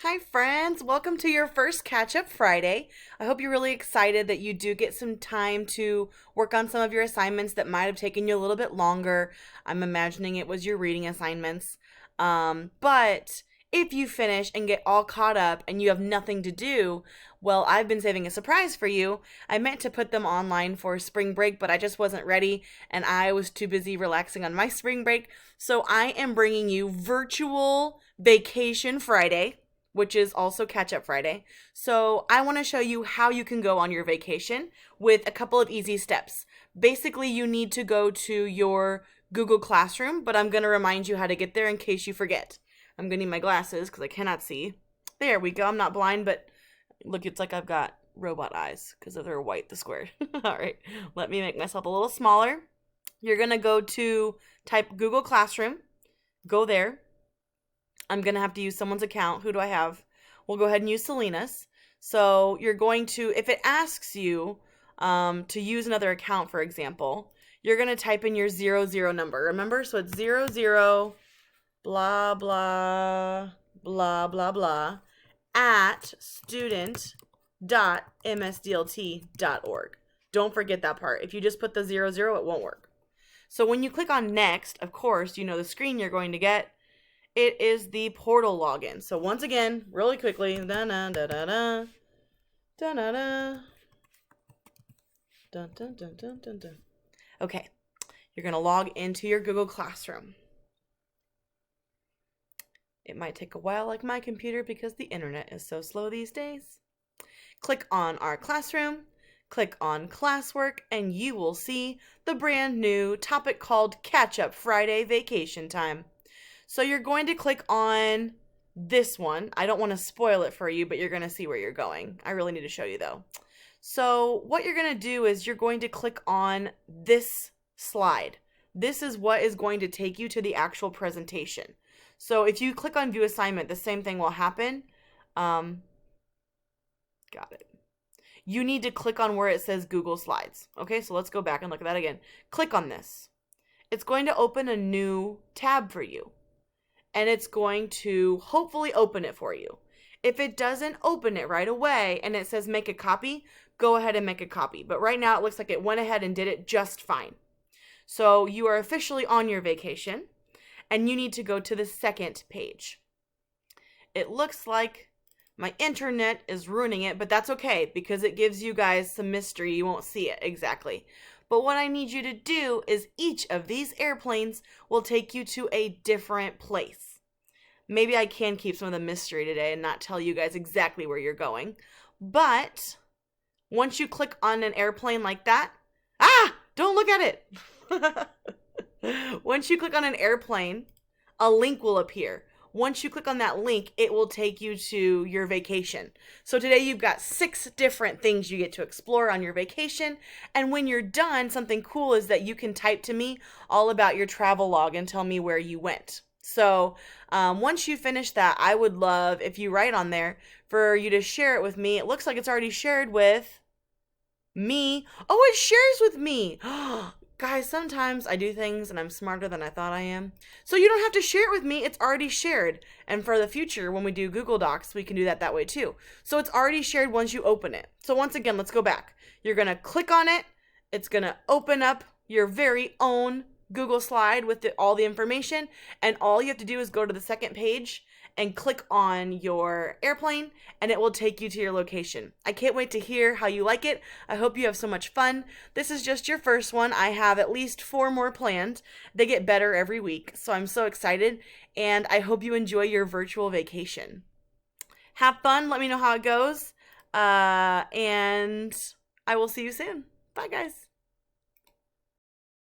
Hi, friends. Welcome to your first Catch Up Friday. I hope you're really excited that you do get some time to work on some of your assignments that might have taken you a little bit longer. I'm imagining it was your reading assignments. But if you finish and get all caught up and you have nothing to do, well, I've been saving a surprise for you. I meant to put them online for spring break, but I just wasn't ready and I was too busy relaxing on my spring break. So I am bringing you virtual vacation Friday, which is also Catch Up Friday. So, I want to show you how you can go on your vacation with a couple of easy steps. Basically, you need to go to your Google Classroom, but I'm going to remind you how to get there in case you forget. I'm going to need my glasses because I cannot see. There we go. I'm not blind, but look, it's like I've got robot eyes because they're white, the square. All right, let me make myself a little smaller. You're going to go to type Google Classroom, go there. I'm going to have to use someone's account. Who do I have? We'll go ahead and use Selena's. So you're going to, if it asks you to use another account, for example, you're going to type in your 00 number. Remember? So it's 00 blah, blah, blah, blah, blah at student.msdlt.org. Don't forget that part. If you just put the 00, it won't work. So when you click on next, of course, you know the screen you're going to get. It is the portal login. So once again, really quickly, da-da-da-da-da, da-da-da, dun-dun-dun-dun-dun-dun. Okay, you're going to log into your Google Classroom. It might take a while like my computer because the internet is so slow these days. Click on our classroom, click on classwork, and you will see the brand new topic called Catch Up Friday Vacation Time. So you're going to click on this one. I don't want to spoil it for you, but you're going to see where you're going. I really need to show you though. So what you're going to do is you're going to click on this slide. This is what is going to take you to the actual presentation. So if you click on view assignment, the same thing will happen. Got it. You need to click on where it says Google Slides. Okay, so let's go back and look at that again. Click on this. It's going to open a new tab for you. And it's going to hopefully open it for you. If it doesn't open it right away and it says make a copy, go ahead and make a copy. But right now it looks like it went ahead and did it just fine. So you are officially on your vacation and you need to go to the second page. It looks like my internet is ruining it, but that's okay because it gives you guys some mystery. You won't see it exactly. But what I need you to do is each of these airplanes will take you to a different place. Maybe I can keep some of the mystery today and not tell you guys exactly where you're going. But once you click on an airplane like that, don't look at it. Once you click on an airplane, a link will appear. Once you click on that link, it will take you to your vacation. So today you've got 6 different things you get to explore on your vacation. And when you're done, something cool is that you can type to me all about your travel log and tell me where you went. So once you finish that, I would love if you write on there for you to share it with me. It looks like it's already shared with me. Oh, it shares with me. Guys, sometimes I do things and I'm smarter than I thought I am. So you don't have to share it with me. It's already shared. And for the future, when we do Google Docs, we can do that way too. So it's already shared once you open it. So once again, let's go back. You're going to click on it. It's going to open up your very own Google slide with all the information. And all you have to do is go to the second page and click on your airplane and it will take you to your location. I can't wait to hear how you like it. I hope you have so much fun. This is just your first one. I have at least 4 more planned. They get better every week, so I'm so excited and I hope you enjoy your virtual vacation. Have fun. Let me know how it goes. And I will see you soon. Bye, guys.